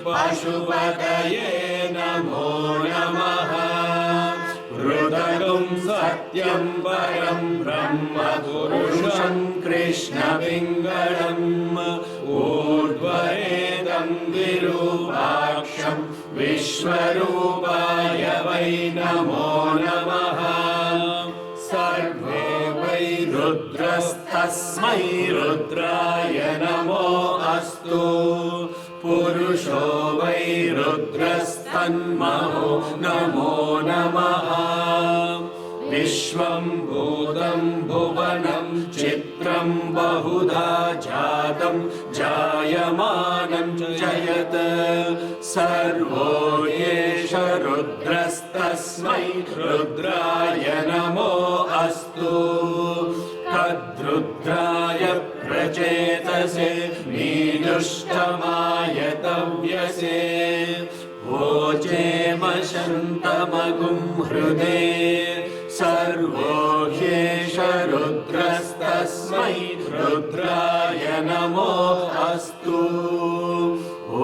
पशुपतये नमो नमः। ऋतगुं सत्यं परं ब्रह्म पुरुषं कृष्णपिङ्गलम् ऊर्ध्वरेदं विरूपाक्षं विश्वरूपाय वै नमो नमः। सर्वे वै रुद्रस्तस्मै रुद्राय नमो अस्तु। पुरुषो वै रुद्रस्तन्महो नमो नमः। विश्वं भूतं भुवनं चित्रं बहुधा जातं जायमानं जयत् सर्वो येष रुद्रस्तस्मै रुद्राय नमो अस्तु। तद्रुद्राय प्रचेतसे मीदुष्टमाय तव्यसे वोचेमशन्तमगुं हृदे सर्वो ह्येष रुद्रस्तस्मै रुद्राय नमो अस्तु। ॐ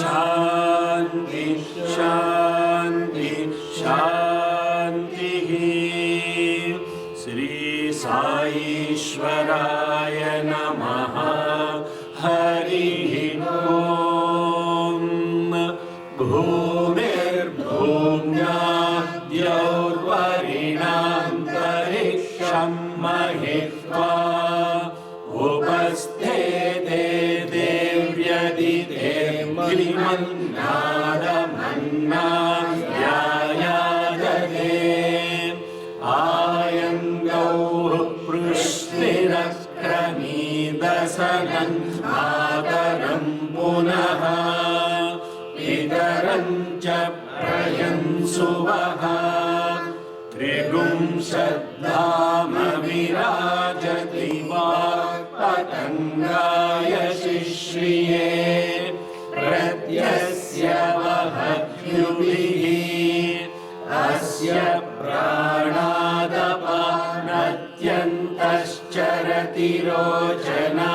शान्ति शान्ति शान्तिः। श्री साईश्वराय नमः। हरिः ॐ। भूमिर्भूम्याद्यौर्वरिणान्तरिक्षं महित्वा उपस्थेते देव्यदिते मन्नादमन्नाद्यायादते आयङ्गौः पृश्निरक्रमीदसनं मातरं पुनः पितरं च प्रयंसुवः त्रिगुंशद्धाम विराजति वाक्पतङ्गाय शिश्रिये प्रत्यस्य वहद्युभिः अस्य प्राणादपानत्यन्तश्चरति रोचना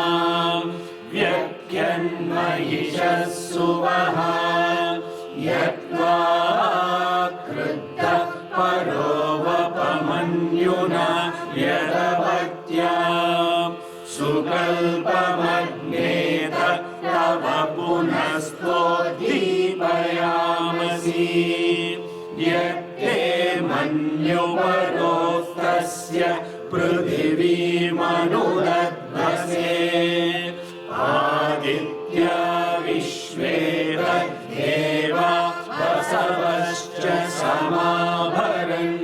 व्यक्यन्महिषः सुवः यत्त्वा क्रुद्धः परो वपमन्युना यदवत्या सुकल्पमग्नेत तव पुनस्तोद्दीपयामसि यत्ते मन्युपरोक्तस्य पृथिवीमनुदध्वसे आदित्या विश्वे तद्देवा वसवश्च समाभरन्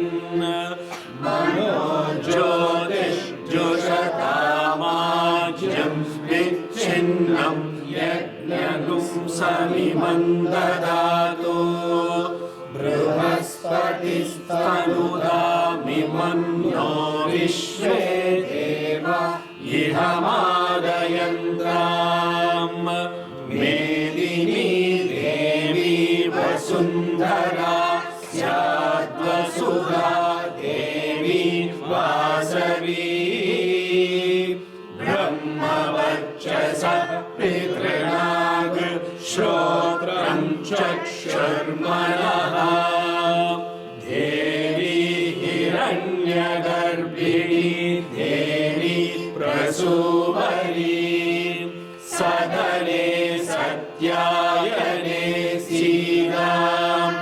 मनो ज्योतिष्जुषतामाज्यं विच्छिन्नं यज्ञगुं समिमं ददातु बृहस्पतिस्तनुदामिमं नो विश्वे देवा इहमादयन्ताम् मेदिनी देवी वसुन्धरा स्याद्वसुधा देवी वासवी ब्रह्मवर्चसः पितॄणाग् श्रोत्रं चक्षुर्मनः देवी हिरण्यगर्भिणी देवी प्रसूवरी सदने सत्यायने सीतां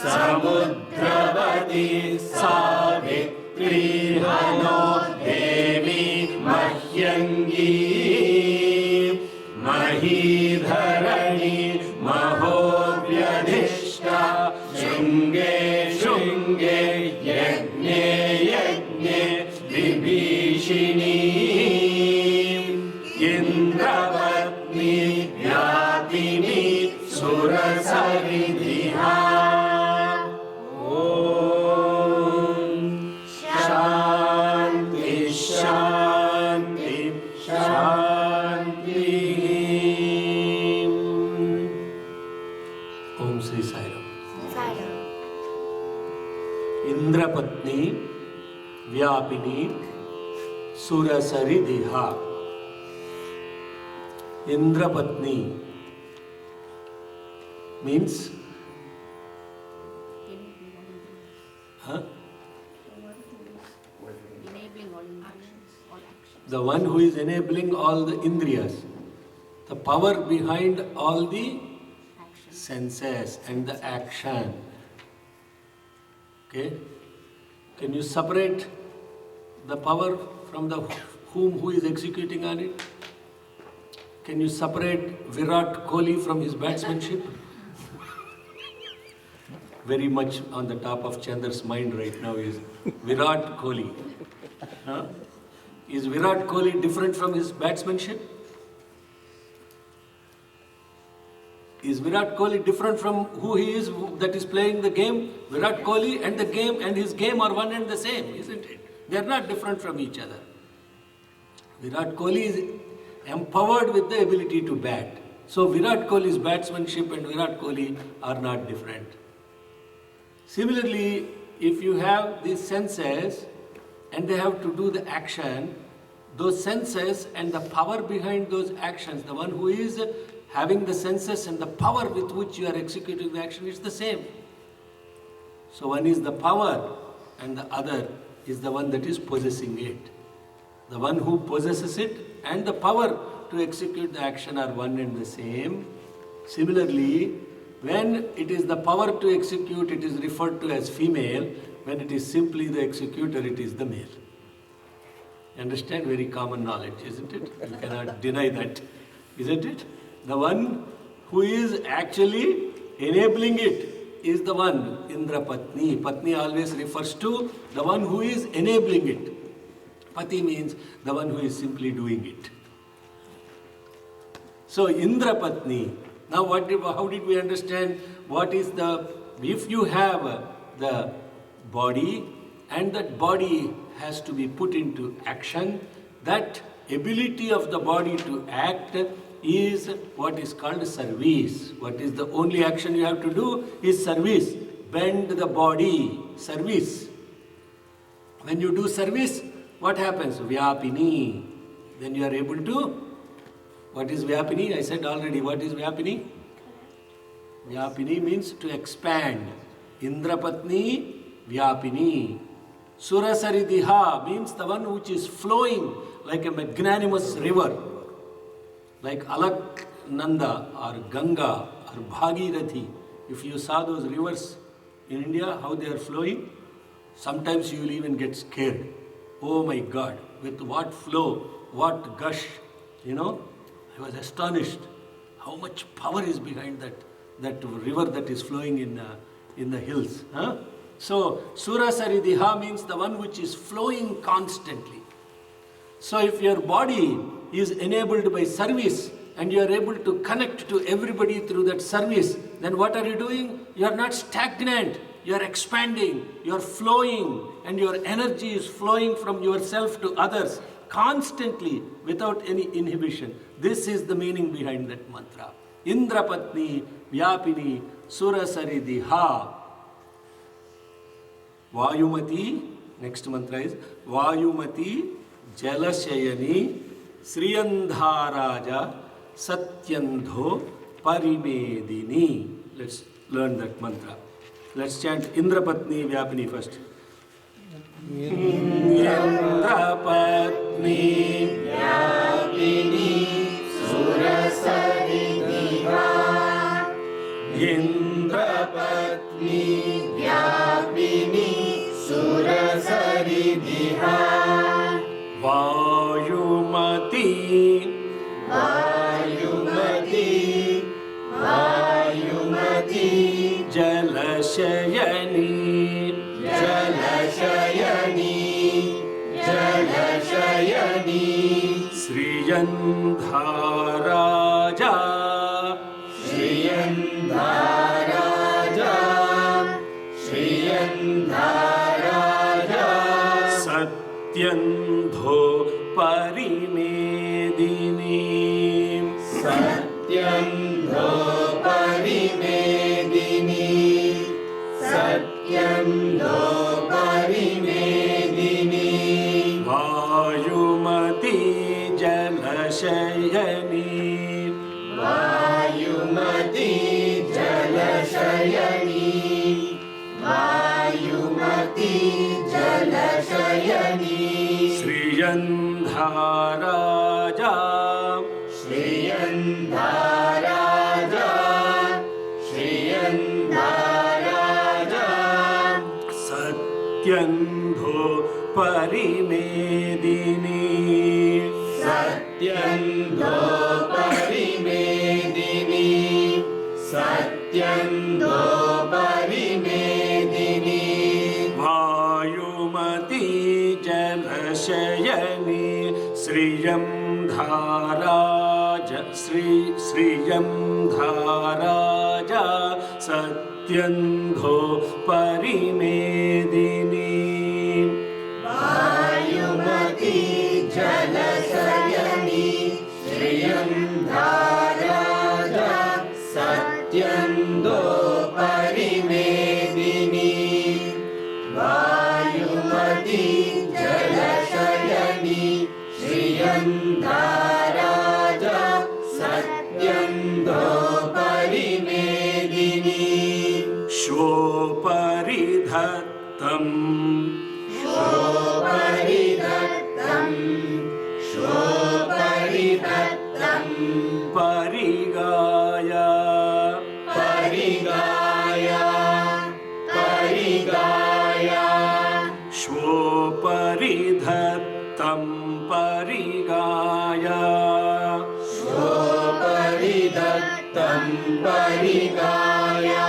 समुद्रवती सावित्री हनो देवी मह्यङ्गी महीधरणी महोव्यधिष्ठा शृङ्गे शृङ्गे यज्ञे यज्ञे विभीषिणी इन्द्रपत्नी व्यापिनी सुरसरिधिहा ॐ शान्ति शान्ति शान्तिः। ओम श्री साईराम। इंद्रपत्नी व्यापिनी सुरसरिधिहा। Indrapatni means Huh? Enabling all actions. The one who is enabling all the indriyas, the power behind all the Actions. senses and the action. Okay? Can you separate the power from the who is executing on it? Can you separate Virat Kohli from his batsmanship? Very much on the top of Chandra's mind right now is Virat Kohli. Huh? Is Virat Kohli different from his batsmanship? Is Virat Kohli different from who he is that is playing the game? Virat Kohli and the game and his game are one and the same, isn't it? They are not different from each other. Virat Kohli is empowered with the ability to bat. So Virat Kohli's batsmanship and Virat Kohli are not different. Similarly, if you have these senses and they have to do the action, those senses and the power behind those actions, the one who is having the senses and the power with which you are executing the action, it's the same. So one is the power and the other is the one that is possessing it. The one who possesses it and the power to execute the action are one and the same. Similarly, when it is the power to execute, it is referred to as female. When it is simply the executor, it is the male. You understand? Very common knowledge, isn't it? You cannot deny that, isn't it? The one who is actually enabling it is the one, Indra Patni. Patni always refers to the one who is enabling it. Pati means the one who is simply doing it. So Indra Patni. Now how did we understand what is if you have the body and that body has to be put into action, that ability of the body to act is what is called service. What is the only action you have to do is service. Bend the body, service. When you do service, what happens? Vyapini. Then you are able to. What is Vyapini? I said already, what is Vyapini? Vyapini means to expand. Indrapatni, Vyapini. Surasaridhiha means the one which is flowing like a magnanimous river. Like Alaknanda or Ganga or Bhagirathi. If you saw those rivers in India, how they are flowing, sometimes you will even get scared. Oh my God, with what flow, what gush, I was astonished how much power is behind that river that is flowing in the hills. Huh? So, Surasaridhiha means the one which is flowing constantly. So, if your body is enabled by service and you are able to connect to everybody through that service, then what are you doing? You are not stagnant. You are expanding, you are flowing, and your energy is flowing from yourself to others constantly without any inhibition. This is the meaning behind that mantra. Indrapatni, Vyapini, Surasaridhiha. Vayumati, next mantra is Vayumati, Jalashayani, Sriyandharaja, Satyandho, Parimedini. Let's learn that mantra. Let's chant Indrapatni Vyapini first. Indrapatni Vyapini Surasaridhiha. Indrapatni Vyapini Surasaridhiha. Vayumati Vayumati Vayumati Jalashayani Jalashayani Jalashayani Sriyandharaja Sriyandharaja Sriyandharaja Satyandho Parimedini Satyandho Parimedini Satyandho Parimedini Vayumati Jalashayani Vayumati Jalashayani Vayumati Shriyandharaja, Shriyandharaja, Shriyandharaja, Satyandho Parimedini, Satyandho Parimedini, Satyandho Parimedini, Vayumati Jalashayani, Shriyandharaja, Shriyandharaja, Satyandho Parimedini. Vayumati Jalasayani, Shriyandharaja, Satyandho Parimedini, Vayumati Jalasayani, Shriyandharaja, Satyandho Parimedini, Shvoparidhattam, Shvoparidhattam, Shvoparidhattam, Parigaya, Parigaya, Parigaya, Shvoparidhattam Parigaya, Shvoparidhattam Parigaya,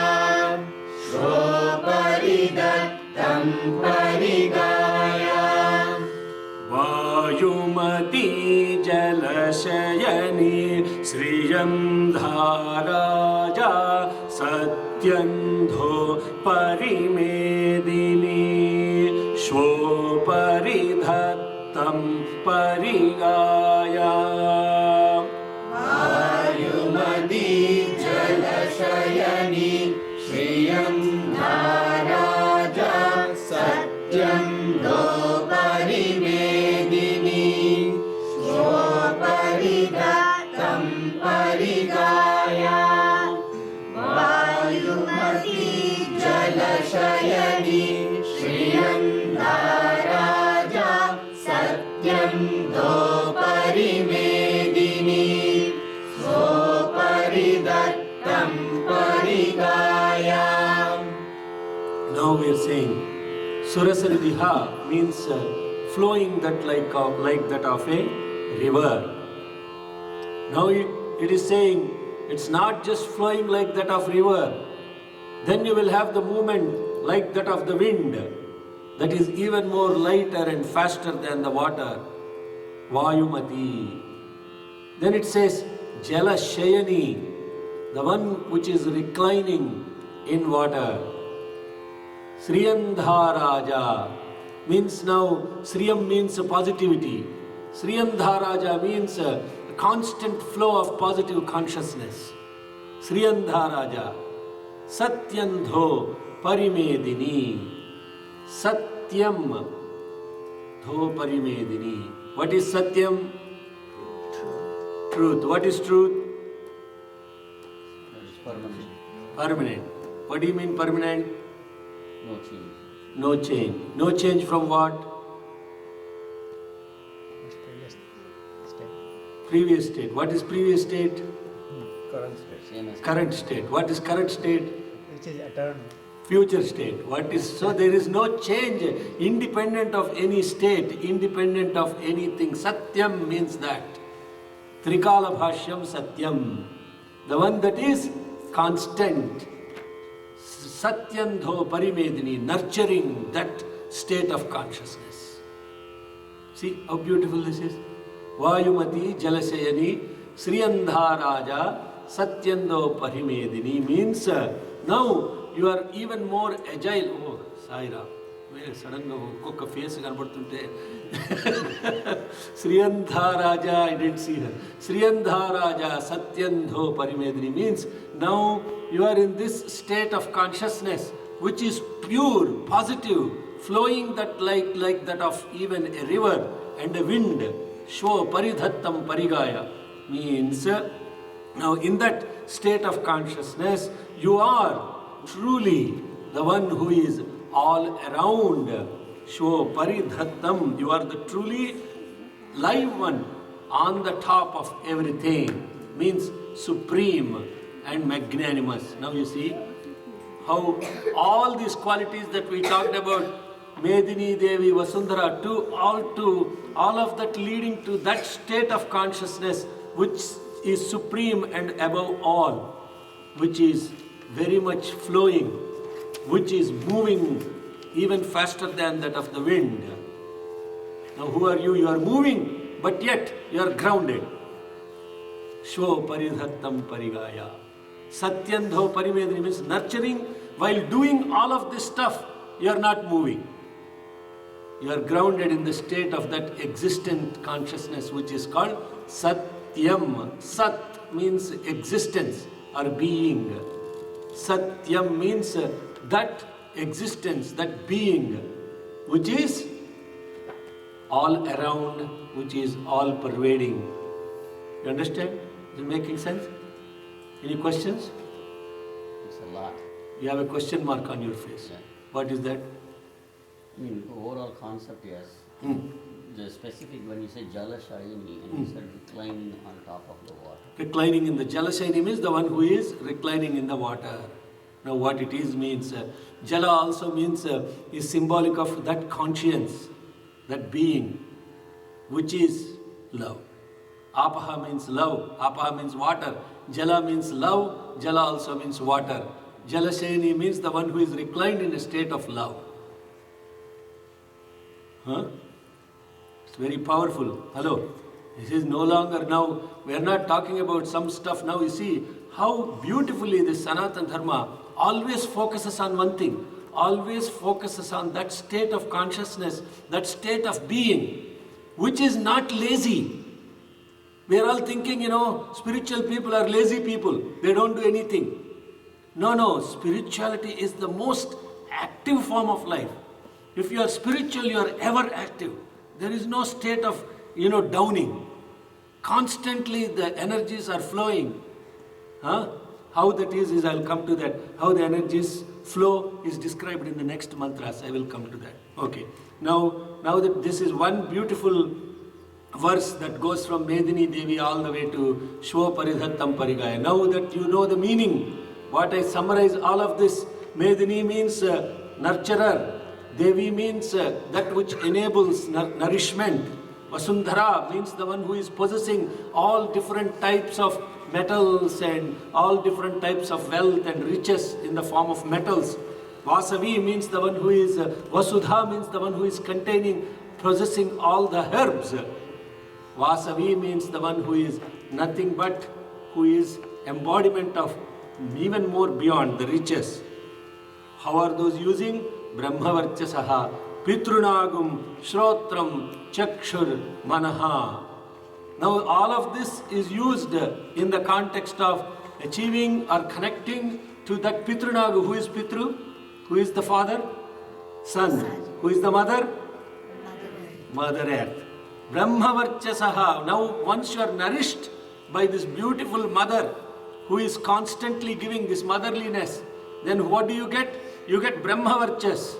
Shvoparidhattam Parigaya, Vayumati Jalashayani, Shriyandharaja, Satyandho Parimedini, Shvoparidhattam Parigaya. Vayumati Jalasayani, Shriyandharaja, Satyandho Parimedini, Shvoparidhattam Parigaya, Vayumati Jalasayani, Shriyandharaja, Satyandho Parimedini, Shvoparidhattam Parigaya. Now we are saying Surasaridhiha means flowing that like that of a river. Now it is saying it's not just flowing like that of river. Then you will have the movement like that of the wind, that is even more lighter and faster than the water. Vayumati. Then it says Jalashayani, the one which is reclining in water. Shriyandharaja means now, Shriyam means positivity. Shriyandharaja means a constant flow of positive consciousness. Shriyandharaja. Satyandho Parimedini. Satyam Dho Parimedini. What is Satyam? Truth. What is truth? Permanent. What do you mean permanent? No change. No change. No change from what? Previous state. What is previous state? Current state, Same as Current state. What is current state? which is eternal. Future state. What is so? There is no change independent of any state, independent of anything. Satyam means that. Trikala Bhashyam Satyam. The one that is constant. Satyandho Parimedini, nurturing that state of consciousness. See how beautiful this is? Vayumati Jalasayani Shriyandharaja Satyandho Parimedini means now you are even more agile. Oh, Saira. Suddenly ఒక్కొక్క face కనబడుతుంటే Shriyandharaja, I didn't see her. Shriyandharaja Satyandho Parimedini means now you are in this state of consciousness which is pure, positive, flowing that like that of even a river and a wind. Shvo Paridhattam Parigaya means now in that state of consciousness you are truly the one who is all around. Shvo Paridhattam, you are the truly live one on the top of everything, means supreme and magnanimous. Now you see how all these qualities that we talked about, Medini Devi, Vasundhara, all of that leading to that state of consciousness which is supreme and above all, which is very much flowing, which is moving even faster than that of the wind. Now who are you? You are moving, but yet you are grounded. Shvo paridhattam parigaya. Satyandho parimedri means nurturing. While doing all of this stuff, you are not moving. You are grounded in the state of that existent consciousness which is called Satyam. Sat means existence or being. Satyam means that existence, that being, which is all around, which is all pervading. You understand? Is it making sense? Any questions? It's a lot. You have a question mark on your face. Yeah. What is that? I mean, overall concept, yes. The specific, when you say Jalashayini, and you said reclining on top of the water. Reclining in the Jalashayini means the one who is reclining in the water. Now what it is means, Jala also means, is symbolic of that conscience, that being, which is love. Apaha means love, Apaha means water, Jala means love, Jala also means water. Jalashayini means the one who is reclined in a state of love. Huh? It's very powerful. Hello. This is no longer now, we are not talking about some stuff now. You see how beautifully this Sanatana Dharma always focuses on one thing, always focuses on that state of consciousness, that state of being, which is not lazy. We are all thinking, spiritual people are lazy people. They don't do anything. No, spirituality is the most active form of life. If you are spiritual, you are ever active. There is no state of, downing. Constantly the energies are flowing. How that is I'll come to that. How the energies flow is described in the next mantras. I will come to that. Okay. Now that this is one beautiful verse that goes from Medini Devi all the way to Shvo Paridhattam Parigaya. Now that you know the meaning, what I summarize all of this, Medini means nurturer. Devi means that which enables nourishment. Vasundhara means the one who is possessing all different types of metals and all different types of wealth and riches in the form of metals. Vasavi means the one who is, Vasudha means the one who is possessing all the herbs. Vasavi means the one who is nothing but, who is embodiment of even more beyond the riches. How are those using? Brahmavarchasaha, Pitrunagum, Shrotram, Chakshur, Manaha. Now all of this is used in the context of achieving or connecting to that Pitrunagu. Who is Pitru? Who is the father? Sun. Who is the mother? Mother Earth. Brahmavarchasaha. Now once you are nourished by this beautiful mother who is constantly giving this motherliness, then what do you get? You get Brahmavarchas.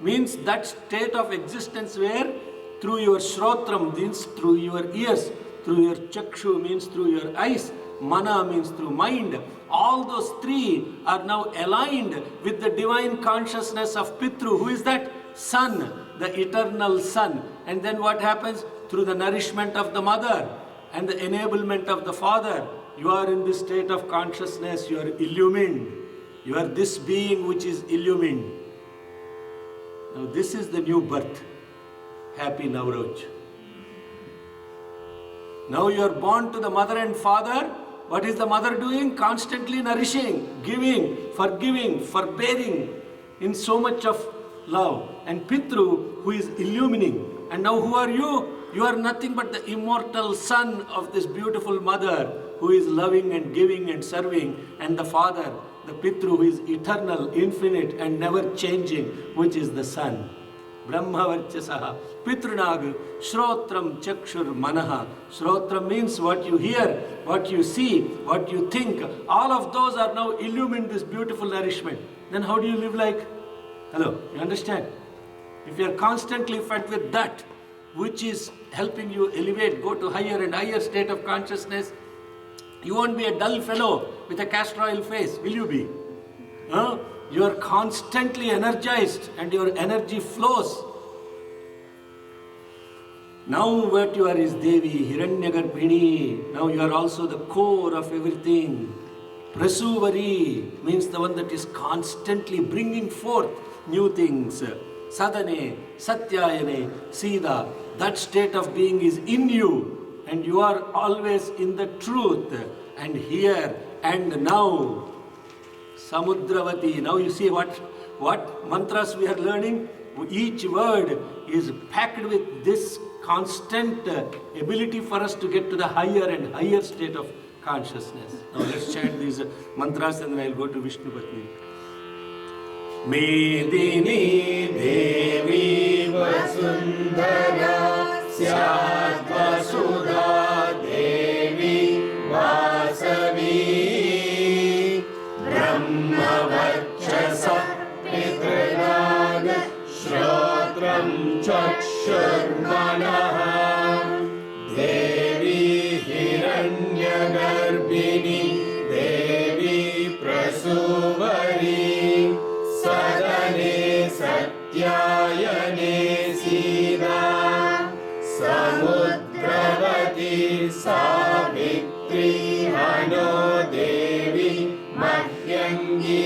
Means that state of existence where through your Shrotram means through your ears, through your Chakshu means through your eyes, Mana means through mind. All those three are now aligned with the divine consciousness of Pitru. Who is that? Sun, the eternal Sun. And then what happens? Through the nourishment of the mother and the enablement of the father, you are in this state of consciousness, you are illumined. You are this being which is illumined. Now this is the new birth. Happy Navroj. Now you are born to the mother and father. What is the mother doing? Constantly nourishing, giving, forgiving, forbearing in so much of love. And Pitru who is illumining. And now who are you? You are nothing but the immortal son of this beautiful mother who is loving and giving and serving. And the father, the Pitru who is eternal, infinite and never changing, which is the sun. Brahmavarchasaha, Pitrunag, Shrotram, Chakshur, Manaha. Shrotram means what you hear, what you see, what you think. All of those are now illumined this beautiful nourishment. Then how do you live like? Hello, you understand? If you are constantly fed with that, which is helping you elevate, go to higher and higher state of consciousness, you won't be a dull fellow with a castor oil face, will you be? Huh? You are constantly energized and your energy flows. Now what you are is Devi, Hiranyagarbhini. Now you are also the core of everything. Prasuvari means the one that is constantly bringing forth new things. Sadhane, Satyayane, Sida. That state of being is in you and you are always in the truth. And here and now. Samudravati. Now you see what mantras we are learning. Each word is packed with this constant ability for us to get to the higher and higher state of consciousness. Now let's chant these mantras and then I'll go to Vishnu Patni. Medini Devi Vasundhara Syat Vasudha Devi Vasavi Brahma Varchasa Pitranaga Shrotram Chakshurmanaha Devi Hiranyagarbhini Devi Prasuvari Sadhane Satyayane Sida Samudravati Savitri Hano Devi Mahyangi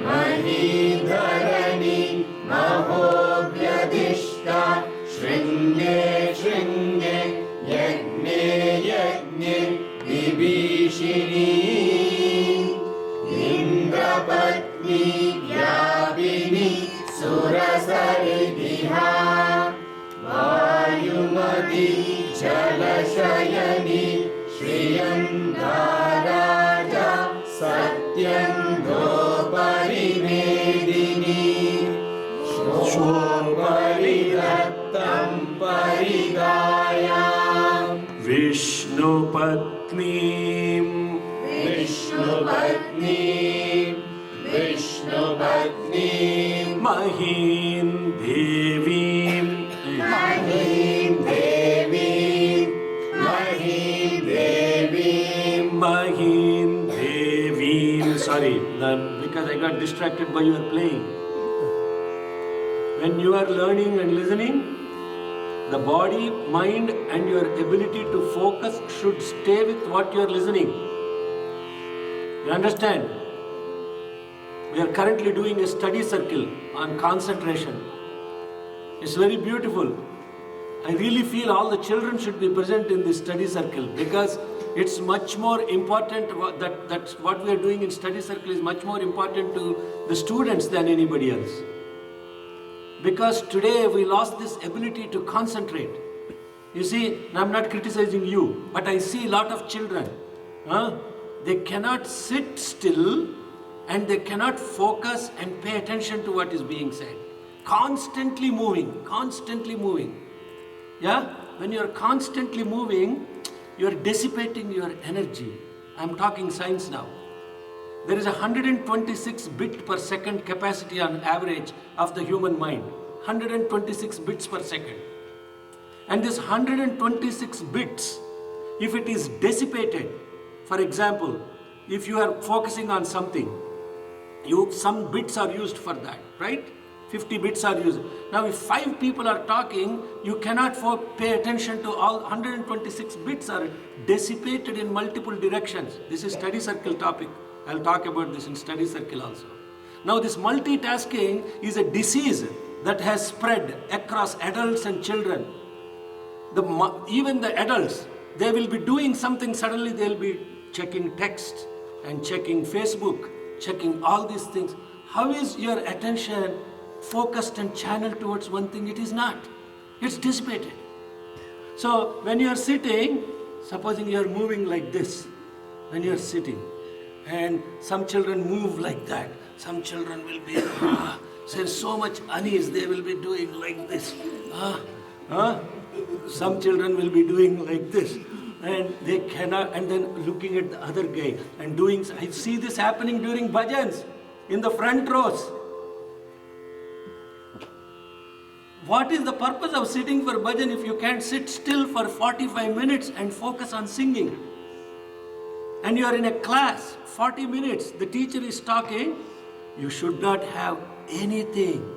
Mahidharani Mahobhyadishta Shringe Shringe Yagne Yagne Vibhishini Indrapatni Vyabini Surasaridhiha Vayumati Jalashayani Shriyandaraja Satyam Parimedini Shoparidattam Parigaya Vishnu Patni. Vishnu Patni Vishnu Patni Mahin Devi. Mahim Devi Mahim Devi Mahin Devi. Sorry, because I got distracted by your playing. When you are learning and listening, the body, mind and your ability to focus should stay with what you are listening. You understand? We are currently doing a study circle on concentration. It's very beautiful. I really feel all the children should be present in this study circle because it's much more important that what we are doing in study circle is much more important to the students than anybody else. Because today we lost this ability to concentrate. You see, I'm not criticizing you, but I see a lot of children. They cannot sit still and they cannot focus and pay attention to what is being said. Constantly moving, constantly moving. Yeah? When you're constantly moving, you're dissipating your energy. I'm talking science now. There is 126 bit per second capacity on average of the human mind. 126 bits per second. And this 126 bits, if it is dissipated, for example, if you are focusing on something, some bits are used for that, right? 50 bits are used. Now if 5 people are talking, you cannot pay attention to all 126 bits are dissipated in multiple directions. This is study circle topic. I'll talk about this in study circle also. Now this multitasking is a disease that has spread across adults and children. Even the adults, they will be doing something, suddenly they'll be checking text and checking Facebook, checking all these things. How is your attention focused and channeled towards one thing? It is not. It's dissipated. So when you are sitting, supposing you are moving like this, when you are sitting, and some children move like that, some children will be, there's so much unease, they will be doing like this. Some children will be doing like this. And they cannot, and then looking at the other guy and doing, I see this happening during bhajans, in the front rows. What is the purpose of sitting for bhajan if you can't sit still for 45 minutes and focus on singing? And you are in a class, 40 minutes, the teacher is talking, you should not have anything.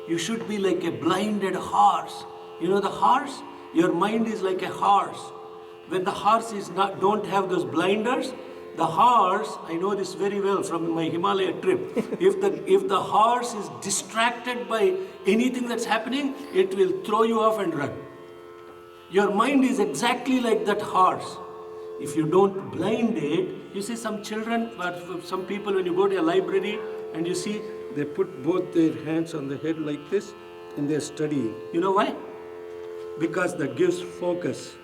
You should be like a blinded horse. You know the horse? Your mind is like a horse. When the horse don't have those blinders, the horse, I know this very well from my Himalaya trip, if the horse is distracted by anything that's happening, it will throw you off and run. Your mind is exactly like that horse. If you don't blind it, you see some children, or some people, when you go to a library and you see, they put both their hands on the head like this and they're studying. You know why? Because that gives focus.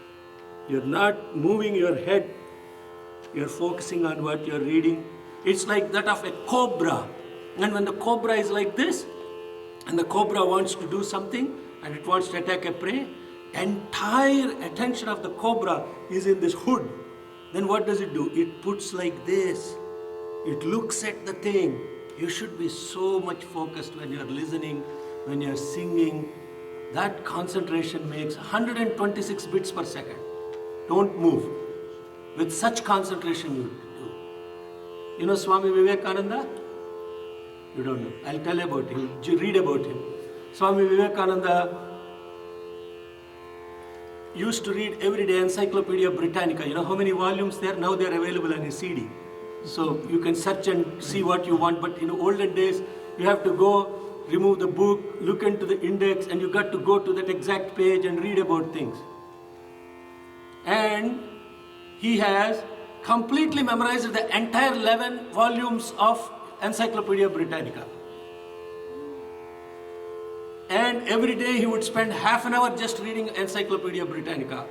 You're not moving your head, you're focusing on what you're reading. It's like that of a cobra. And when the cobra is like this, and the cobra wants to do something, and it wants to attack a prey, entire attention of the cobra is in this hood. Then what does it do? It puts like this. It looks at the thing. You should be so much focused when you're listening, when you're singing. That concentration makes 126 beats per second. Don't move. With such concentration you do. You know Swami Vivekananda? You don't know. I'll tell you about him. You read about him. Swami Vivekananda used to read every day Encyclopedia Britannica. You know how many volumes there? Now they're available on a CD. So you can search and see what you want. But in olden days, you have to go, remove the book, look into the index, and you got to go to that exact page and read about things. And he has completely memorized the entire 11 volumes of Encyclopedia Britannica. And every day he would spend half an hour just reading Encyclopedia Britannica.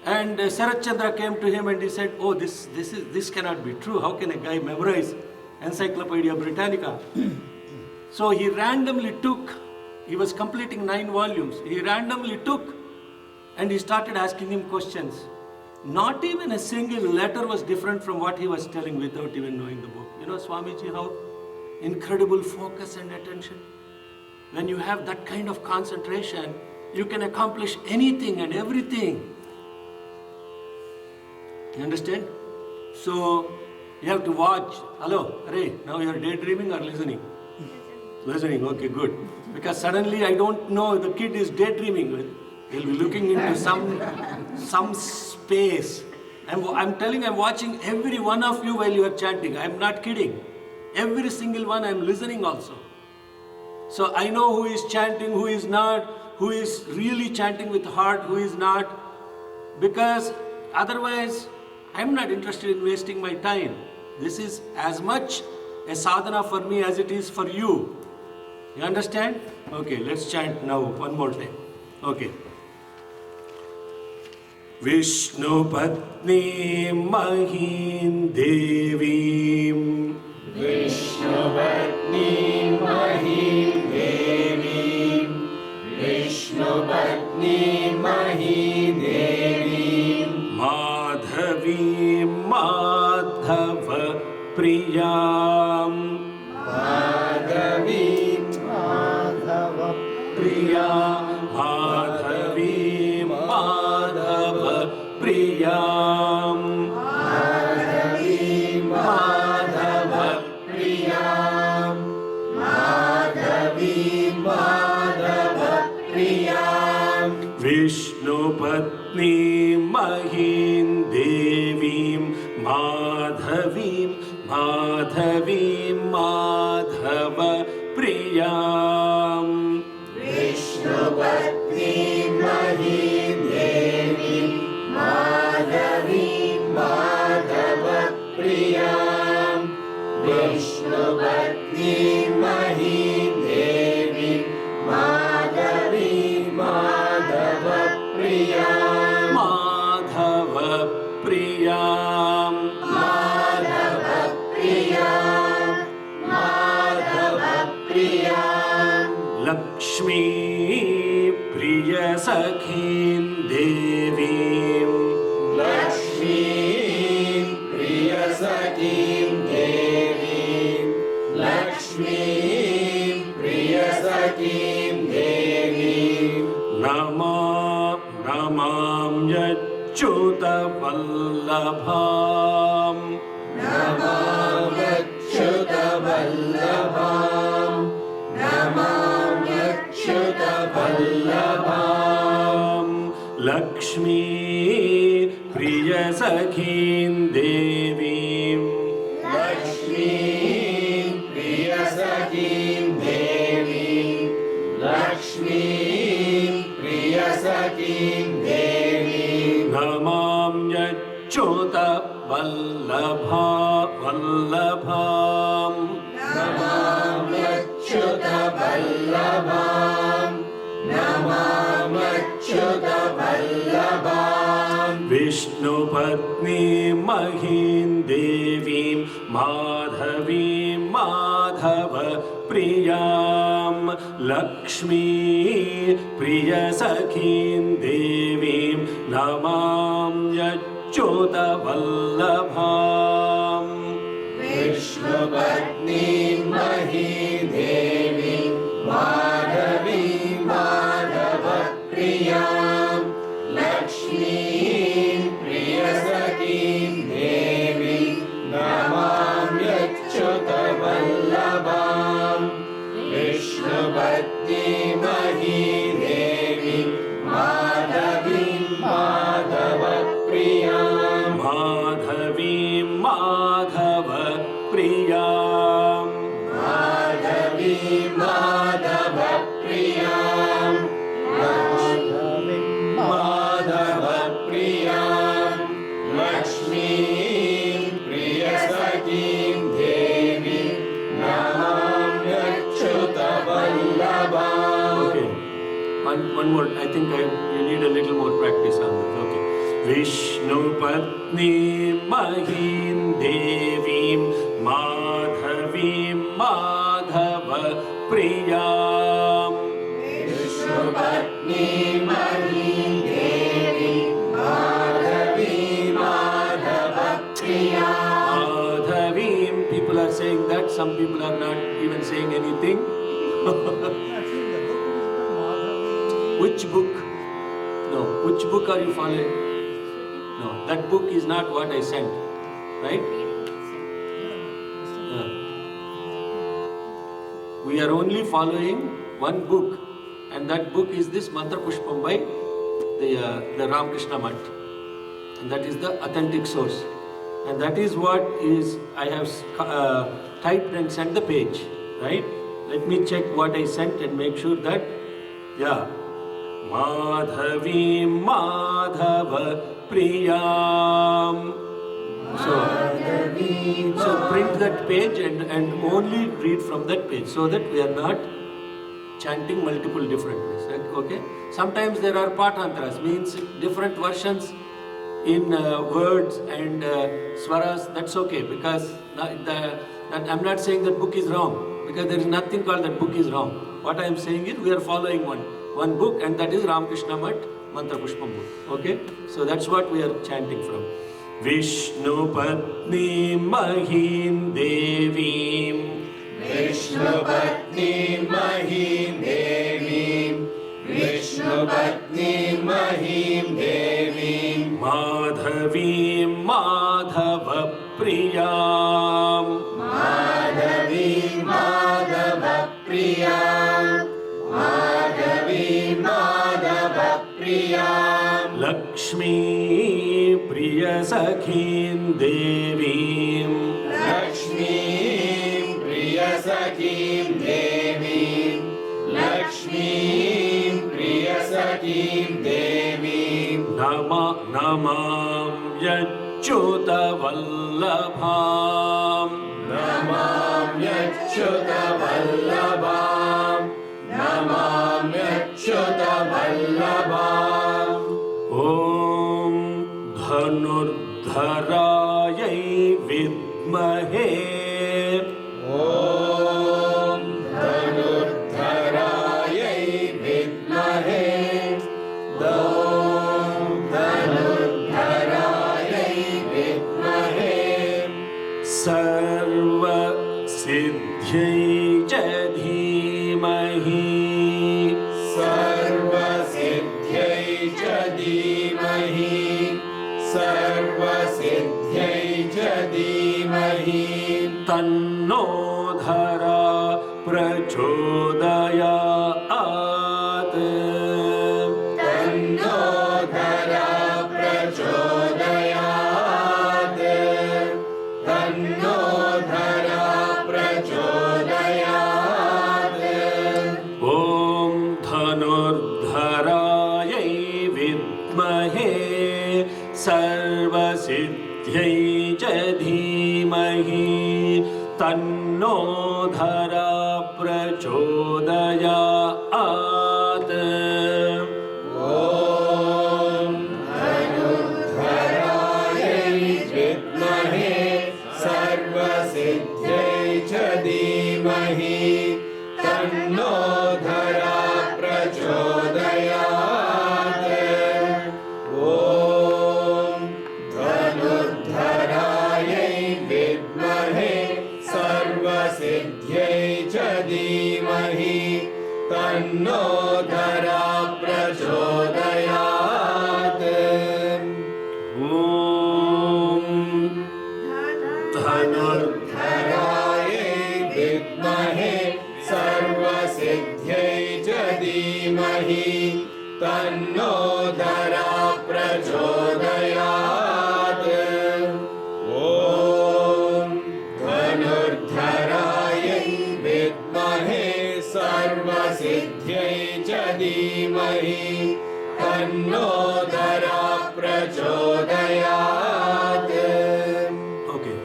And Sarath Chandra came to him and he said, oh, this cannot be true. How can a guy memorize Encyclopedia Britannica? So he randomly took, he was completing 9 volumes. He randomly took and he started asking him questions. Not even a single letter was different from what he was telling without even knowing the book. You know, Swamiji, how incredible focus and attention. When you have that kind of concentration, you can accomplish anything and everything. You understand? So, you have to watch. Hello, Ray, now you are daydreaming or listening? Listening, okay, good. Because suddenly I don't know, the kid is daydreaming. He'll be looking into some space. I'm telling, I'm watching every one of you while you are chanting. I'm not kidding. Every single one, I'm listening also. So I know who is chanting, who is not, who is really chanting with heart, who is not. Because otherwise, I'm not interested in wasting my time. This is as much a sadhana for me as it is for you. You understand? Okay, let's chant now one more time. Okay. Vishnu Patni Mahim Devim Vishnu Patni Mahim Devim Vishnu Patni Mahim Devim Madhavim Madhava Priyam Madhavim Madhava Priyam Madhavim Madhava Priyam Madhavim Madhava Priyam Madhavim Madhava Priyam Vishnu Patni Mahim Devim Madhavim Madhavim Madhava Priyam Vishnu Patni Mahim Devim Madhavim Madhava Priyam Vishnu Patni Mahim Devim Madhavim Madhava Priyam Madhava Priyam Madhava Priyam Madhava Priyam Lakshmi Priya Sakhin Devim Lakshmi Priya Sakim Devim Lakshmi Priya Sakim Achyutavallabham. Namamachyutavallabham. Namamachyutavallabham. Lakshmi Priyasakhin Devim. Lakshmi Priyasakhin Devim. Lakshmi Priyasakhin Devim. Namamachyutavallabham. Namamachyutavallabham. Namamachyutavallabham. Vishnupatni Mahim Devim Madhavim Madhava Priyam. Lakshmi Priyasakhin Devim Namamachyutavallabham. Vishnupatni Mahidevi Madhavi Madhava Priyam. Lakshmi Priyasakim Devi Namamyachyutavallabham. Vishnupatni Mahidevi Madhavi Madhava Priyam. Madhavim Madhava Priyam. Madhavi Madhava Priyam. Madhava Priyam. Lakshmi Priyasakim Devi Namamyachyutavallabham. Okay. One more. I think you need a little more practice on this. Okay. Vishnupatni Mahim Devim Madhavim Madhava Priyam. Vishnupatni Mahidevi Madhavi Madhava Priyam. Madhavim. People are saying that. Some people are not even saying anything. Which book? No. Which book are you following? No. That book is not what I sent. Right? We are only following one book, and that book is this Mantra Pushpam by the Ramakrishna Math, and that is the authentic source, and that is what is I have typed and sent the page, right? Let me check what I sent and make sure that, yeah, Madhavi Madhava Priyam. So print that page and only read from that page, so that we are not chanting multiple different ways. Right? Okay. Sometimes there are patantras, means different versions in words and swaras. That's okay, because I'm not saying that book is wrong, because there is nothing called that book is wrong. What I am saying is we are following one book, and that is Ramakrishna Math Mantra Pushpam book. Okay. So that's what we are chanting from. Vishnupatni Mahim Devim. Vishnupatni Mahim Devim. Vishnupatni Mahim Devim. Madhavim Madhava Priyam. Madhavi Madhava Priyam. Madhavi Madhava Priyam. Lakshmi Priyasakhin Devim. Lakshmi Priyasakim Devim. Lakshmi Priyasakim Devim. Namam Achyutavallabham. Namamyachyutavallabham. Namamyachyutavallabham. Om Dhanurdharayai Vidmahe. Om Dhanurdharayai Vidmahe. Om Dhanurdharayai Vidmahe. Sarva Siddhyai cha Dhimahi. Sarva Siddhyai cha Dhimahi. prachodayat. तन्नो धरा प्रचोदयात् तन्नो धरा प्रचोदयात् ॐ धनुर्धरायै विद्महे सर्वसिद्ध्यै च धीमहि तन्नो धरा प्रचोदयात्. ॐ धनुर्धरायै विद्महे सर्वसिद्ध्यै च धीमहि तन्नो धरा प्रचोदयात्. ॐ धनुर्धरायै विद्महे सर्वसिद्ध्यै च धीमहि तन्नो धरा प्रचोदयात्. ॐ धनुर्धरायै विद्महे सर्वसिद्ध्यै च धीमहि तन्नो धरा प्रचोदयात्. ॐ धनुर्धरायै विद्महे सर्वसिद्ध्यै च धीमहि तन्नो धरा प्रचोदयात्. Okay.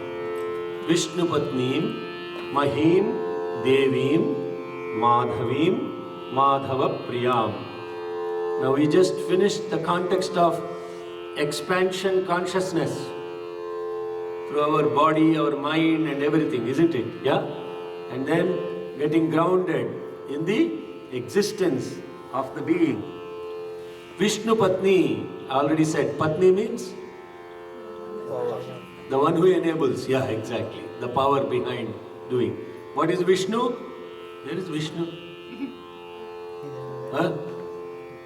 Vishnu Patnim, Mahim, Devim, Madhavim, Madhava Priyam. Now we just finished the context of expansion consciousness through our body, our mind and everything, isn't it? Yeah? And then getting grounded in the existence of the being. Vishnu Patni, I already said, Patni means the one who enables. Yeah, exactly. The power behind doing. What is Vishnu? There is Vishnu. Huh?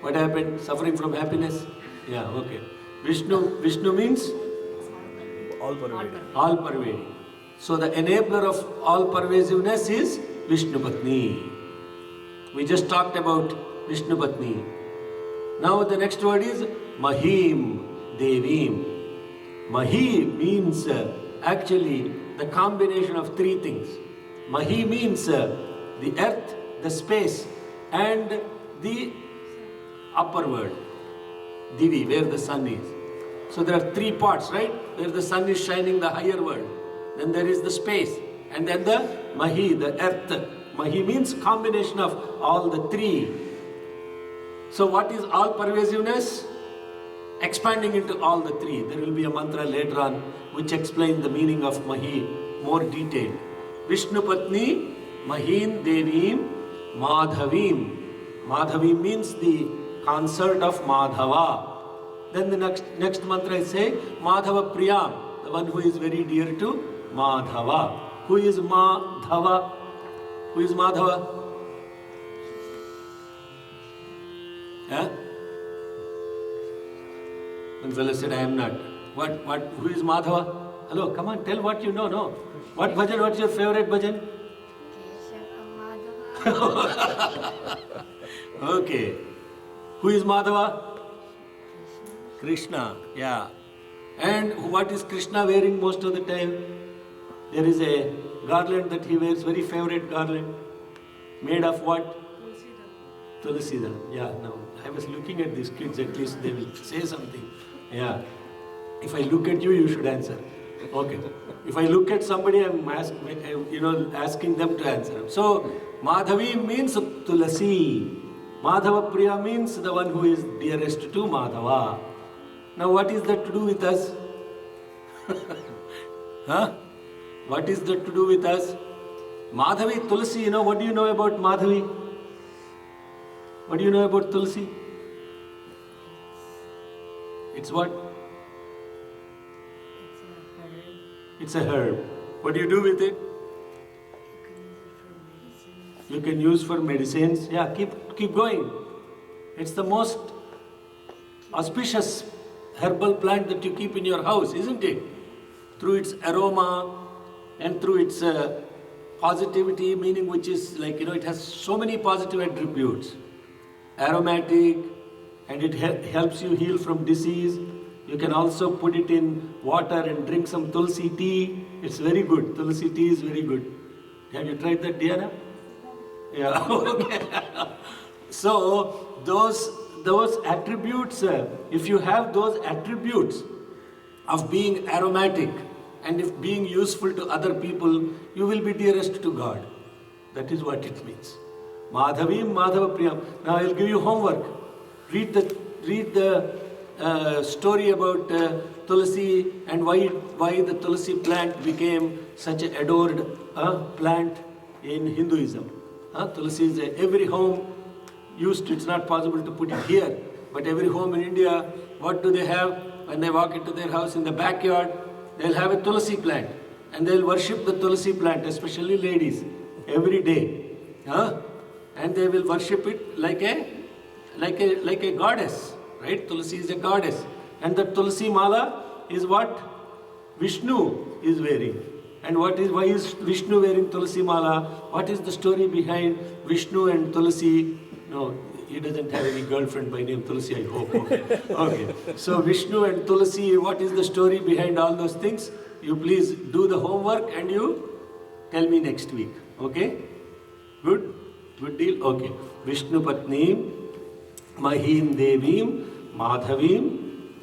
What happened? Suffering from happiness? Yeah, okay. Vishnu means All pervading. all pervading. So the enabler of all pervasiveness is Vishnu Patni. We just talked about Vishnu Patni. Now the next word is Mahim Devim. Mahi means actually the combination of three things. Mahi means the earth, the space and the upper world. Divi, where the sun is. So there are three parts, right? Where the sun is shining, the higher world. Then there is the space. And then the Mahi, the earth. Mahi means combination of all the three. So what is all pervasiveness? Expanding into all the three. There will be a mantra later on which explains the meaning of Mahi more detailed. Vishnu Patni, Mahim Devim, Madhavim. Madhavim means the consort of Madhava. Then the next mantra I say Madhava Priyam, the one who is very dear to Madhava. Who is Madhava? Who is Madhava? Yeah? One fellow said, I am not. What, who is Madhava? Hello, come on, tell what you know, no? What bhajan, what's your favorite bhajan? Keshava Madhava. Okay. Who is Madhava? Krishna, yeah. And what is Krishna wearing most of the time? There is a garland that he wears, very favorite garland. Made of what? Tulsi. Yeah, now I was looking at these kids, at least they will say something. Yeah. If I look at you, you should answer. Okay. If I look at somebody, I'm asking them to answer. So, Madhavi means Tulasi. Madhava Priya means the one who is dearest to Madhava. Now, what is that to do with us? Huh? What is that to do with us? Madhavi, Tulsi, what do you know about Madhavi? What do you know about Tulsi? It's what? It's a herb. What do you do with it? You can use for medicines. Yeah, keep going. It's the most auspicious herbal plant that you keep in your house, isn't it? Through its aroma and through its positivity, meaning which is like, it has so many positive attributes. Aromatic, and it helps you heal from disease. You can also put it in water and drink some tulsi tea. It's very good. Tulsi tea is very good. Have you tried that, Diana? Yeah, okay. So, those attributes, if you have those attributes of being aromatic and if being useful to other people, you will be dearest to God. That is what it means. Madhavim Madhava Priyam. Now I'll give you homework. Read the story about Tulsi and why the Tulsi plant became such an adored plant in Hinduism. Tulsi is every home used to, it's not possible to put it here, but every home in India, what do they have? When they walk into their house in the backyard, they'll have a Tulsi plant and they'll worship the Tulsi plant, especially ladies, every day. And they will worship it like a goddess, right? Tulsi is a goddess. And the Tulsi mala is what Vishnu is wearing. And why is Vishnu wearing Tulsi mala? What is the story behind Vishnu and Tulsi? No, he doesn't have any girlfriend by name Tulsi, I hope. Okay. So Vishnu and Tulsi, what is the story behind all those things? You please do the homework and you tell me next week. Okay? Good? Good deal? Okay. Vishnu Patnim, Mahim Devim, Madhavim,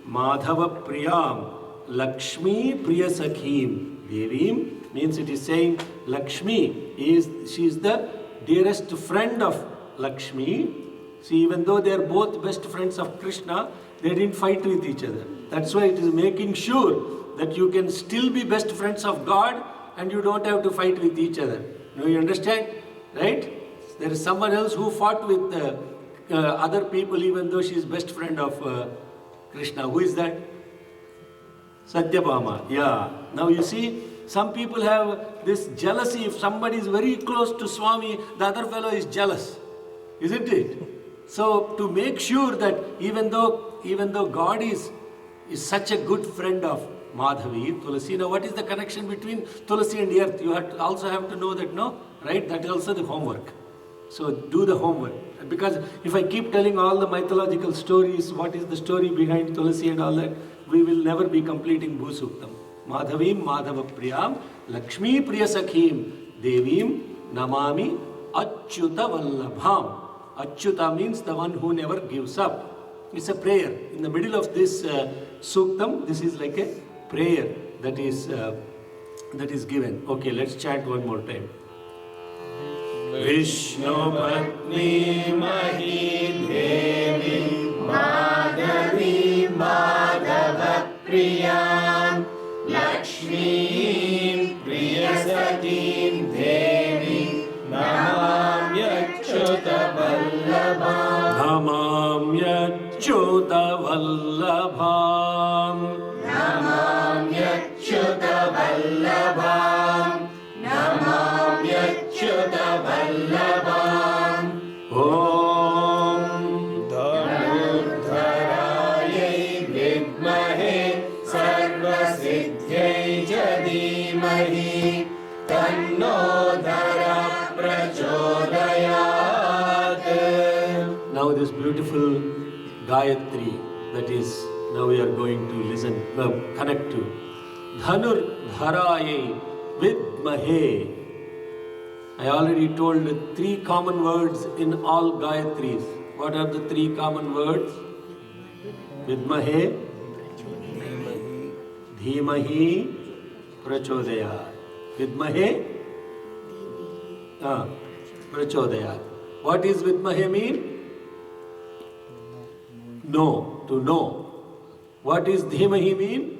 Madhava Priyam, Lakshmi Priya Sakhim. Devim means it is saying Lakshmi she is the dearest friend of Lakshmi. See, even though they are both best friends of Krishna, they didn't fight with each other. That's why it is making sure that you can still be best friends of God and you don't have to fight with each other. Now you understand? Right? There is someone else who fought with other people even though she is best friend of Krishna. Who is that? Satyabhama. Yeah. Now you see, some people have this jealousy. If somebody is very close to Swami, the other fellow is jealous. Isn't it? So to make sure that even though God is such a good friend of Madhavi, Tulsi, now what is the connection between Tulsi and earth? You also have to know that, no? Right? That is also the homework. So do the homework. Because if I keep telling all the mythological stories, what is the story behind Tulsi and all that, we will never be completing Bhusuktam. Madhavim Madhava Priyam, Lakshmi Priya Sakhim, Devim Namami Achyuta Vallabham. Achyuta means the one who never gives up. It's a prayer. In the middle of this Suktam, this is like a prayer that is given. Okay, let's chant one more time. Vishnu Patni Mahi Devi Madhavi Madhava Priyam Lakshmi Priya Sakhim Devi Namamyachyuta Vallabham Namamyachyuta Vallabham Namamyachyuta Vallabham Namamyachyuta Vallabham Om Dhanurdharayai Vidmahe Sarvasiddhyai Jadhimahi Tanno Dhara Prachodayat. Now this beautiful Gayatri that is now we are going to listen, connect to. Dhanur Dharaye Vidmahe. I already told 3 common words in all Gayatris. What are the 3 common words? Vidmahe, Dhimahi, Prachodayat. Vidmahe, Prachodayat. What is Vidmahe mean? No, to know. What is Dhimahi mean?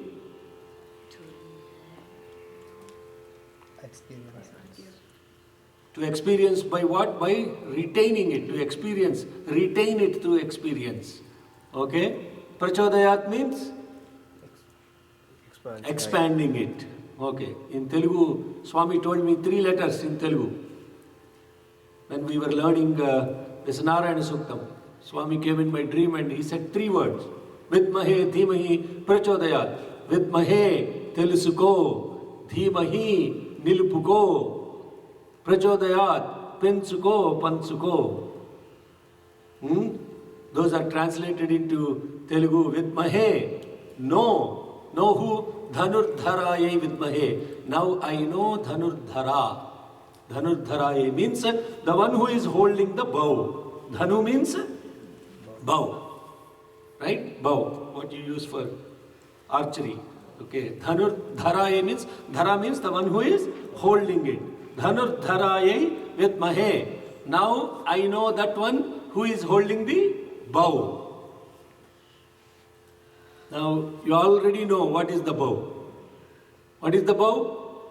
To experience by what? By retaining it, to experience. Retain it through experience. Okay? Prachodayat means? Expanding it. Okay. In Telugu, Swami told me 3 letters in Telugu. When we were learning this Narayana Suktam, Swami came in my dream and he said 3 words. Vidmahe, Dhimahi, Prachodayat. Vidmahe, Telusuko. Dhimahi, Nilupuko. Prachodayat, Pensuko, Pansuko. Those are translated into Telugu. Vidmahe, know. Know who? Dhanurdharaye Vidmahe. Now I know Dhanurdhara. Dhanurdharaye means the one who is holding the bow. Dhanu means bow. Right? Bow. What you use for archery. Okay. Dhanurdharaye means, dhara means the one who is holding it. Dhanurdharaye Vidmahe. Now I know that one who is holding the bow. Now you already know what is the bow. What is the bow?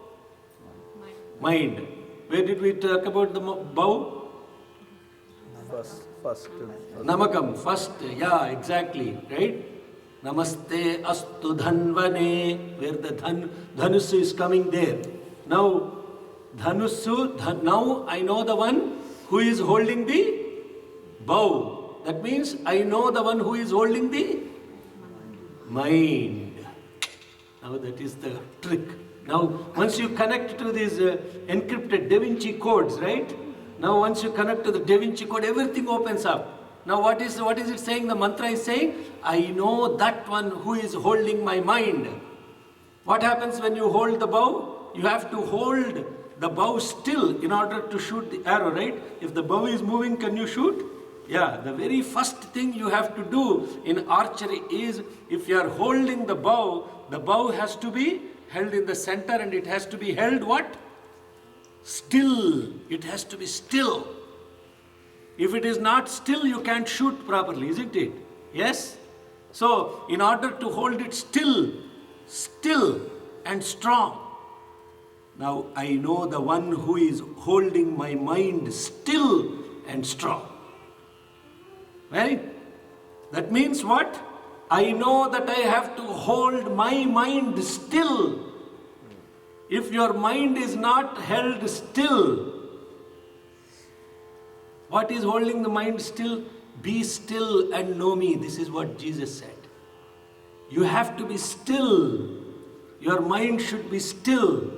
Mind. Where did we talk about the bow? First. Namakam, first. Yeah, exactly. Right? Namaste astu dhanvane, where the dhanusu is coming there. Now, now I know the one who is holding the bow. That means I know the one who is holding the mind. Now that is the trick. Now once you connect to these encrypted Da Vinci codes, right? Now once you connect to the Da Vinci code, everything opens up. Now what is it saying? The mantra is saying, I know that one who is holding my mind. What happens when you hold the bow? You have to hold the bow still in order to shoot the arrow, right? If the bow is moving, can you shoot? Yeah, the very first thing you have to do in archery is, if you are holding the bow has to be held in the center, and it has to be held what? Still. It has to be still. If it is not still, you can't shoot properly, isn't it? Yes? So, in order to hold it still and strong, now I know the one who is holding my mind still and strong. Right? That means what? I know that I have to hold my mind still. If your mind is not held still, what is holding the mind still? Be still and know me. This is what Jesus said. You have to be still. Your mind should be still.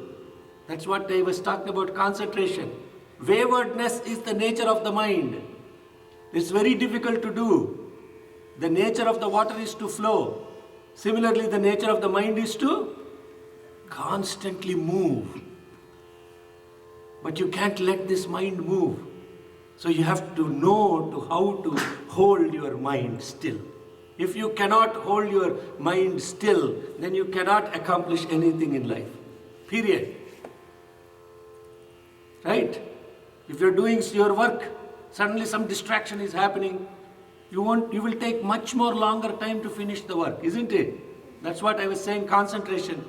That's what I was talking about, concentration. Waywardness is the nature of the mind. It's very difficult to do. The nature of the water is to flow. Similarly, the nature of the mind is to constantly move. But you can't let this mind move. So you have to know how to hold your mind still. If you cannot hold your mind still, then you cannot accomplish anything in life. Period. Right? If you're doing your work, suddenly some distraction is happening, you will take much more longer time to finish the work, isn't it? That's what I was saying, concentration.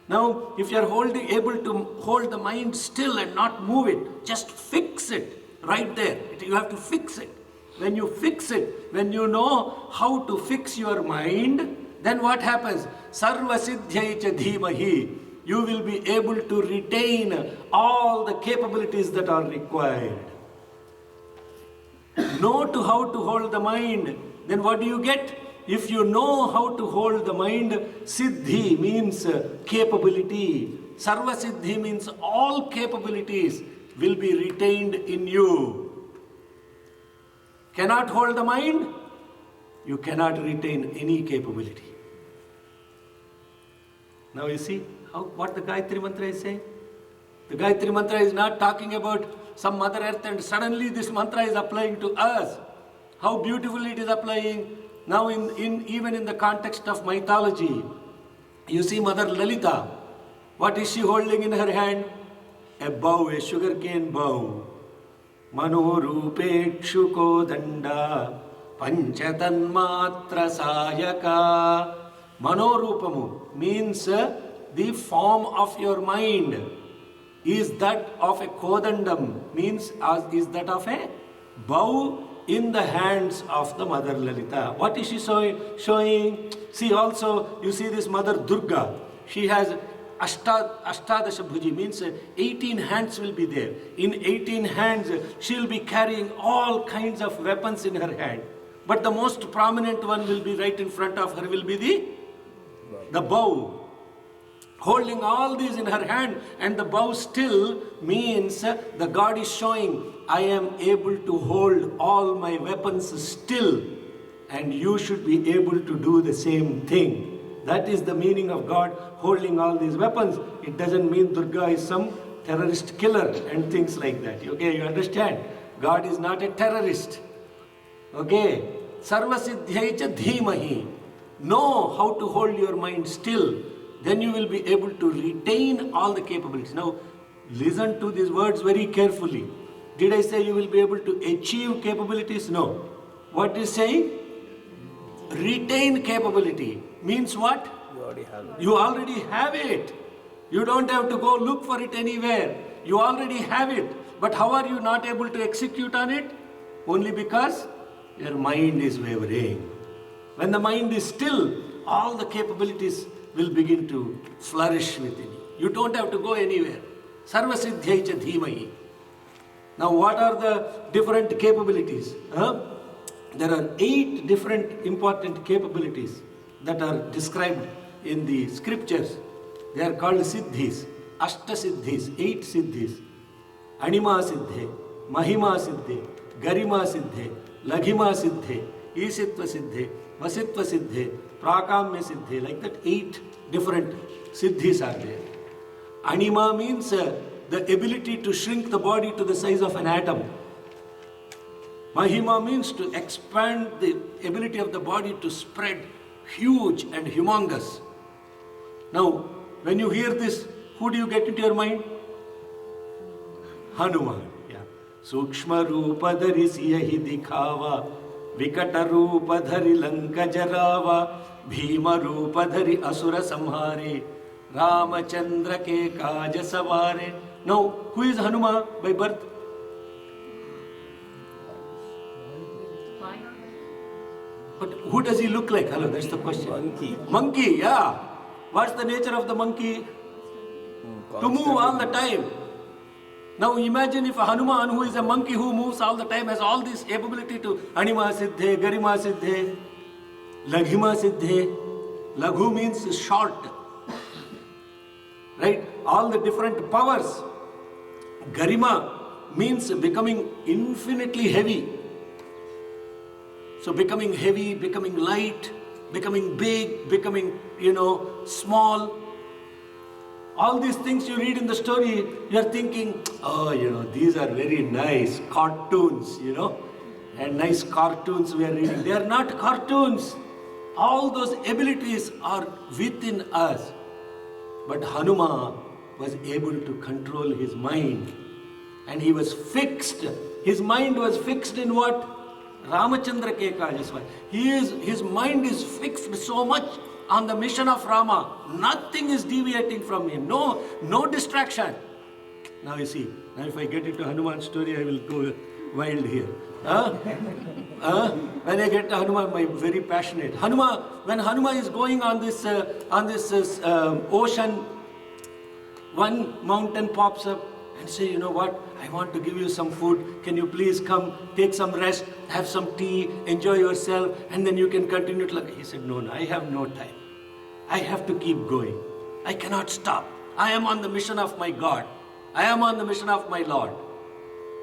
Now, if you're able to hold the mind still and not move it, just fix it right there. You have to fix it. When you fix it, when you know how to fix your mind, then what happens? Sarva siddhyai cha dhimahi. You will be able to retain all the capabilities that are required. Know how to hold the mind, then what do you get? If you know how to hold the mind, siddhi means capability. Sarva siddhi means all capabilities will be retained in you. Cannot hold the mind, you cannot retain any capability. Now you see what the Gayatri Mantra is saying? The Gayatri Mantra is not talking about some Mother Earth and suddenly this mantra is applying to us. How beautifully it is applying. Now even in the context of mythology, you see Mother Lalita. What is she holding in her hand? A bow, a sugarcane bow. Manorupekshu kodanda panchatanmatra sayaka. Manorupamu means the form of your mind is that of a kodandam, means is that of a bow in the hands of the Mother Lalita. What is she showing? See, also you see this Mother Durga. She has Ashtadasha Bhuji, means 18 hands will be there. In 18 hands, she will be carrying all kinds of weapons in her hand. But the most prominent one will be right in front of her, will be the bow. holding all these in her hand, and the bow still means the God is showing, I am able to hold all my weapons still, and you should be able to do the same thing. That is the meaning of God holding all these weapons. It doesn't mean Durga is some terrorist killer and things like that. Okay, you understand? God is not a terrorist. Okay, Sarvasiddhyai cha dhimahi. Know how to hold your mind still. Then you will be able to retain all the capabilities. Now, listen to these words very carefully. Did I say you will be able to achieve capabilities? No. What is saying? Retain capability. Means what? You already have it. You already have it. You don't have to go look for it anywhere. You already have it. But how are you not able to execute on it? Only because your mind is wavering. When the mind is still, all the capabilities will begin to flourish within you. You don't have to go anywhere. Sarvasiddhyai cha dhimahi. Now what are the different capabilities? There are 8 different important capabilities that are described in the scriptures. They are called siddhis, ashta siddhis, 8 siddhis. Anima siddhe, mahima siddhe, garima siddhe, laghima siddhe, isitva siddhe, vasitva siddhe, prakamya siddhe. Like that 8 different siddhis are there. Anima means the ability to shrink the body to the size of an atom. Mahima means to expand the ability of the body to spread huge and humongous. Now, when you hear this, who do you get into your mind? Hanuman. Yeah. Sukshma Rupa Dhari Siyahi Dikhava, Vikata Rupa Dhari Lanka Jarava, Bhima Rupa Dhari Asura Samhare, Ramachandra Ke Kaja Savare. Now, who is Hanuman by birth? But who does he look like? Hello, that's the question. Monkey. Monkey, yeah. What's the nature of the monkey? To move all the time. Now imagine if a Hanuman, who is a monkey who moves all the time, has all this ability to Anima Siddhe, Garima Siddhe, Laghima Siddhe. Laghu means short. Right? All the different powers. Garima means becoming infinitely heavy. So becoming heavy, becoming light, becoming big, becoming, small. All these things you read in the story, you are thinking, these are very nice cartoons, and nice cartoons we are reading. They are not cartoons. All those abilities are within us. But Hanuman was able to control his mind. And he was fixed. His mind was fixed in what? Ramachandra ke Kajaswai. His mind is fixed so much on the mission of Rama. Nothing is deviating from him. No distraction. Now you see, now if I get into Hanuman's story, I will go wild here. When I get to Hanuman, I'm very passionate. When Hanuman is going on this ocean, one mountain pops up and say, you know what, I want to give you some food. Can you please come, take some rest, have some tea, enjoy yourself, and then you can continue to look. He said, no, I have no time. I have to keep going. I cannot stop. I am on the mission of my God. I am on the mission of my Lord.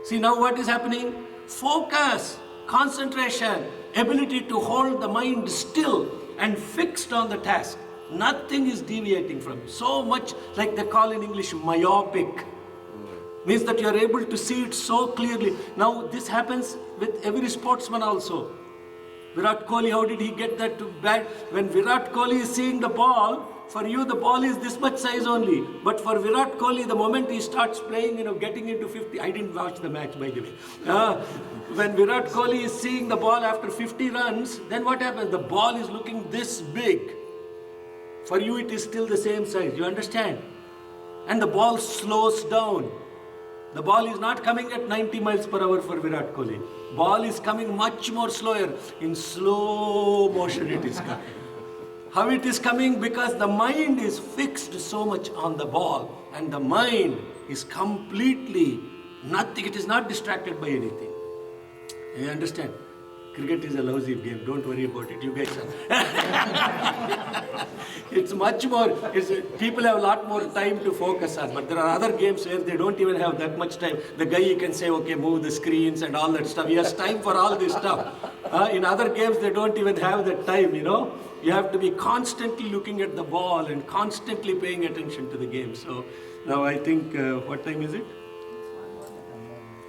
See now what is happening? Focus, concentration, ability to hold the mind still and fixed on the task. Nothing is deviating from it. So much, like they call in English, myopic. Means that you are able to see it so clearly. Now this happens with every sportsman also. Virat Kohli, how did he get that to bat? When Virat Kohli is seeing the ball, for you the ball is this much size only. But for Virat Kohli, the moment he starts playing, getting into 50, I didn't watch the match by the way. When Virat Kohli is seeing the ball after 50 runs, then what happens? The ball is looking this big. For you it is still the same size, you understand? And the ball slows down. The ball is not coming at 90 miles per hour for Virat Kohli. Ball is coming much more slower. In slow motion it is coming. How it is coming? Because the mind is fixed so much on the ball. And the mind is completely nothing. It is not distracted by anything. You understand? Cricket is a lousy game. Don't worry about it. You guys are. It's much more. People have a lot more time to focus on. But there are other games where they don't even have that much time. The guy, you can say, okay, move the screens and all that stuff. He has time for all this stuff. In other games, they don't even have that time, you know. You have to be constantly looking at the ball and constantly paying attention to the game. So now I think, what time is it?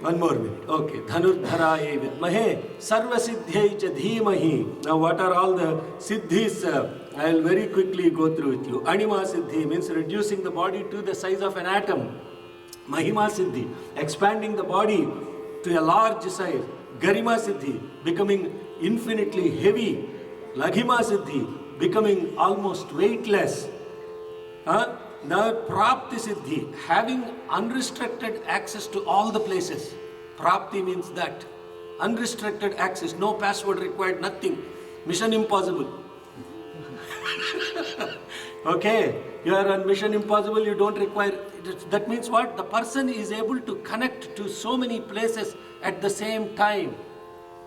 One more minute. Okay. Dhanurdharaye vidmahe sarva siddhyai cha dhimahi. Now what are all the siddhis? I will very quickly go through with you. Anima siddhi means reducing the body to the size of an atom. Mahima siddhi, expanding the body to a large size. Garima siddhi, becoming infinitely heavy. Laghima siddhi, becoming almost weightless. Now, Prapti Siddhi, having unrestricted access to all the places. Prapti means that. Unrestricted access, no password required, nothing. Mission impossible. Okay, you are on Mission Impossible, you don't require. That means what? The person is able to connect to so many places at the same time.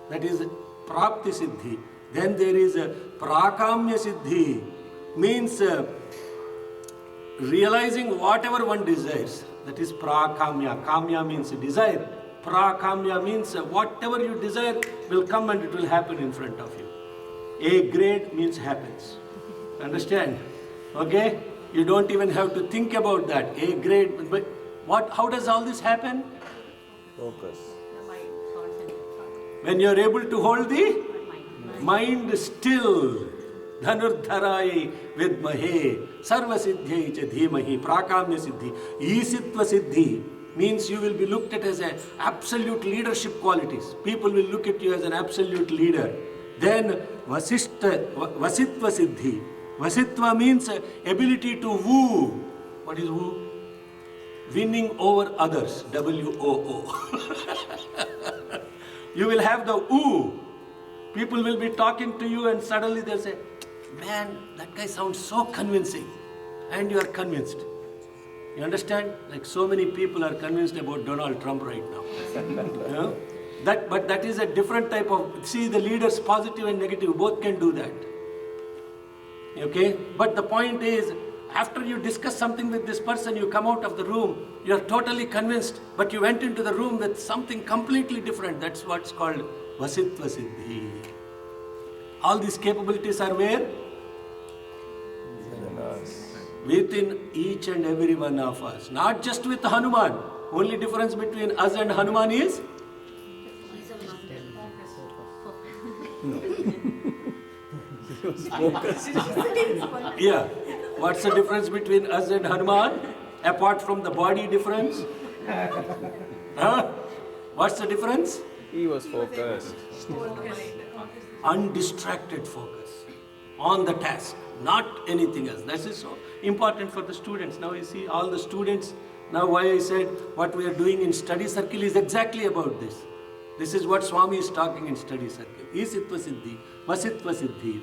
That is Prapti Siddhi. Then there is Prakamya Siddhi, means realizing whatever one desires. That is prakamya. Kamya means desire. Prakamya means whatever you desire will come and it will happen in front of you. A grade means happens. Understand? Okay? You don't even have to think about that. A grade. But what? How does all this happen? Focus. The mind concentrates. When you are able to hold the mind still. Dhanurdharaye vidmahe sarva siddhyai cha dhimahi prakamya siddhi. Isitva siddhi means you will be looked at as an absolute leadership qualities. People will look at you as an absolute leader. Then vasitva siddhi. Vasitva means ability to woo. What is woo? Winning over others. W-O-O. You will have the woo. People will be talking to you and suddenly they'll say, man, that guy sounds so convincing. And you are convinced. You understand? Like so many people are convinced about Donald Trump right now. You know? But that is a different type of, see, the leaders, positive and negative, both can do that. Okay? But the point is, after you discuss something with this person, you come out of the room, you are totally convinced, but you went into the room with something completely different. That's what's called Vasitva Siddhi. All these capabilities are where? Within each and every one of us. Not just with Hanuman. Only difference between us and Hanuman is? Yeah. What's the difference between us and Hanuman? Apart from the body difference? Huh? What's the difference? He was focused. Undistracted focus on the task, not anything else. That is so important for the students. Now you see all the students, now why I said what we are doing in study circle is exactly about this. This is what Swami is talking in study circle. Isitva Siddhi, Vasitva Siddhi.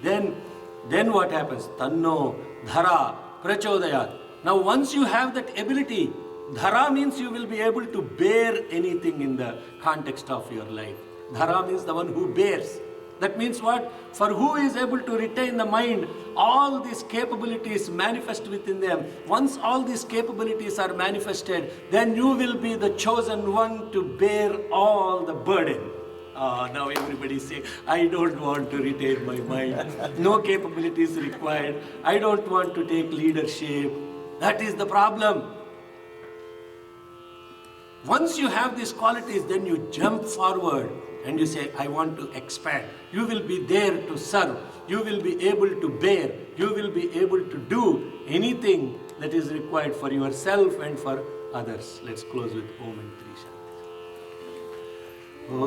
Then what happens? Tanno, Dhara, Prachodayat. Now once you have that ability, Dhara means you will be able to bear anything in the context of your life. Dhara means the one who bears. That means what? For who is able to retain the mind, all these capabilities manifest within them. Once all these capabilities are manifested, then you will be the chosen one to bear all the burden. Now everybody say, I don't want to retain my mind. No capabilities required. I don't want to take leadership. That is the problem. Once you have these qualities, then you jump forward and you say, I want to expand. You will be there to serve. You will be able to bear. You will be able to do anything that is required for yourself and for others. Let's close with Om and Tri Shanti. Om.